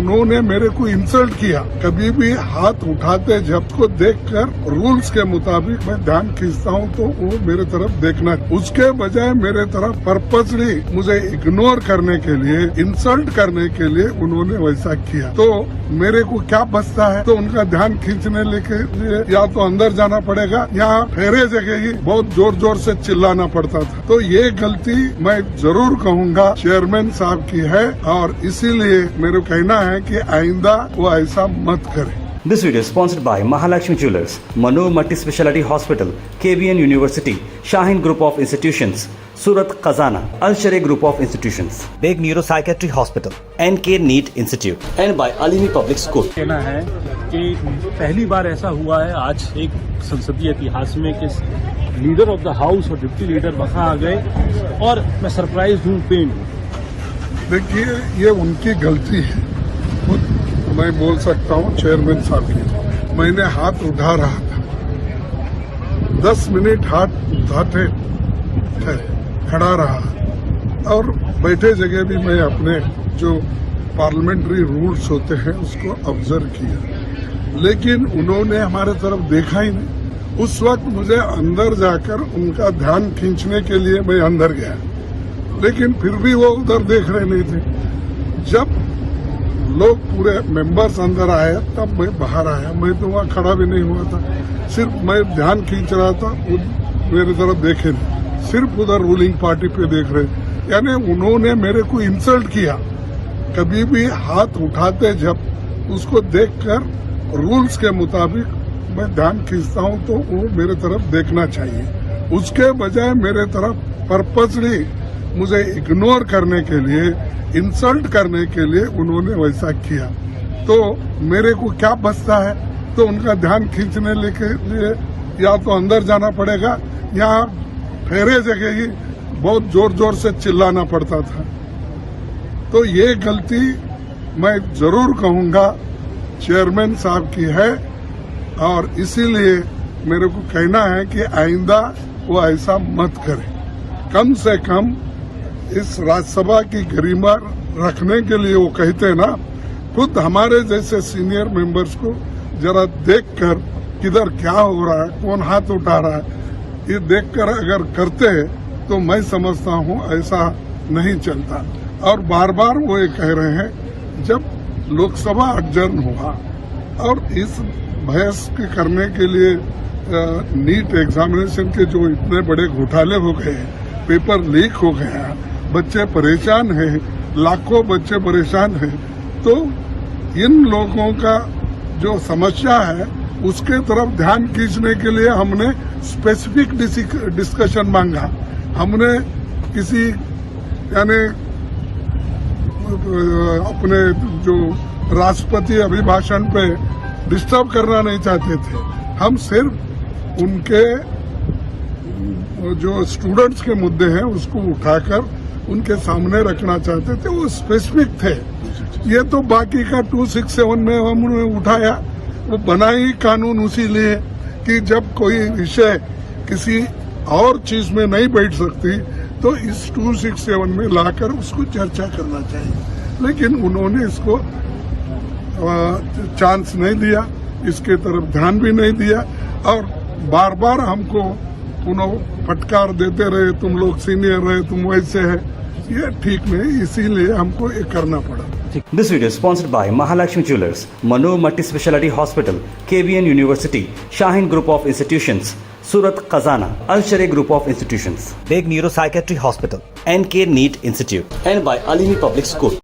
उन्होंने मेरे को इंसल्ट किया। कभी भी हाथ उठाते जब को देखकर रूल्स के मुताबिक मैं ध्यान खींचता हूँ तो वो मेरे तरफ देखना, उसके बजाय मेरे तरफ पर्पसली मुझे इग्नोर करने के लिए, इंसल्ट करने के लिए उन्होंने वैसा किया। तो मेरे को क्या बचता है? तो उनका ध्यान खींचने लेके लिए या तो अंदर जाना पड़ेगा या फेरे जगह ही बहुत जोर जोर से चिल्लाना पड़ता था। तो ये गलती मैं जरूर कहूँगा चेयरमैन साहब की है और इसीलिए मेरे कहना है कि आइंदा वो ऐसा मत करे। This video is sponsored by Mahalakshmi Jewelers, Mano Multi Speciality Hospital, KBN University, Shaheen Group of Institutions, Surat Khazana, Al Sharia Group of Institutions, Big Neuropsychiatry Hospital, NK NEET Institute, and by Alimi Public School. कहना है कि पहली बार ऐसा हुआ है आज एक संसदीय इतिहास में कि लीडर ऑफ द हाउस और डिप्टी लीडर वहाँ आ गए और मैं सरप्राइज हूँ, पेन हूँ। देखिए ये उनकी गलती है, मैं बोल सकता हूँ चेयरमैन साहब की। मैंने हाथ उठा रहा था, 10 मिनट हाथ उठाते थे, खड़ा रहा और बैठे जगह भी मैं अपने जो पार्लियामेंट्री रूल्स होते हैं उसको ऑब्जर्व किया, लेकिन उन्होंने हमारे तरफ देखा ही नहीं। उस वक्त मुझे अंदर जाकर उनका ध्यान खींचने के लिए मैं अंदर गया, लेकिन फिर भी वो उधर देख रहे नहीं थे। जब लोग पूरे मेंबर्स अंदर आए तब मैं बाहर आया, मैं तो वहाँ खड़ा भी नहीं हुआ था, सिर्फ मैं ध्यान खींच रहा था, मेरे तरफ देखे नहीं, सिर्फ उधर रूलिंग पार्टी पे देख रहे। यानी उन्होंने मेरे को इंसल्ट किया। कभी भी हाथ उठाते जब उसको देखकर रूल्स के मुताबिक मैं ध्यान खींचता हूँ तो वो मेरे तरफ देखना चाहिए, उसके बजाय मेरे तरफ पर्पसली मुझे इग्नोर करने के लिए, इंसल्ट करने के लिए उन्होंने वैसा किया। तो मेरे को क्या बचता है? तो उनका ध्यान खींचने लेके लिए या तो अंदर जाना पड़ेगा या फेरे जगह ही बहुत जोर जोर से चिल्लाना पड़ता था। तो ये गलती मैं जरूर कहूँगा चेयरमैन साहब की है और इसीलिए मेरे को कहना है कि आइंदा वो ऐसा मत करे। कम से कम इस राज्यसभा की गरिमा रखने के लिए वो कहते हैं ना, खुद हमारे जैसे सीनियर मेंबर्स को जरा देखकर किधर क्या हो रहा है, कौन हाथ उठा रहा है, ये देखकर अगर करते हैं तो मैं समझता हूँ ऐसा नहीं चलता। और बार बार वो ये कह रहे हैं जब लोकसभा अडजर्न हुआ और इस बहस के करने के लिए नीट एग्जामिनेशन के जो इतने बड़े घोटाले हो गए, पेपर लीक हो गया, बच्चे परेशान हैं, लाखों बच्चे परेशान हैं, तो इन लोगों का जो समस्या है उसके तरफ ध्यान खींचने के लिए हमने स्पेसिफिक डिस्कशन मांगा। हमने किसी यानी अपने जो राष्ट्रपति अभिभाषण पे डिस्टर्ब करना नहीं चाहते थे, हम सिर्फ उनके जो स्टूडेंट्स के मुद्दे हैं उसको उठाकर उनके सामने रखना चाहते थे, वो स्पेसिफिक थे। ये तो बाकी का 267 में हमने उठाया, वो बना ही कानून उसी लिए कि जब कोई विषय किसी और चीज में नहीं बैठ सकती तो इस 267 में लाकर उसको चर्चा करना चाहिए, लेकिन उन्होंने इसको चांस नहीं दिया, इसके तरफ ध्यान भी नहीं दिया और बार बार हमको फटकार देते रहे, तुम लोग सीनियर रहे, तुम वैसे है। ये ठीक नहीं, इसीलिए हमको ये करना पड़ा। This video is sponsored by Mahalakshmi Jewelers, Mano Multi Speciality Hospital, KBN University, Shaheen Group of Institutions, Surat Khazana, Al Sharia Group of Institutions, Big Neuropsychiatry Hospital, NK NEET Institute, and by Alimi Public School.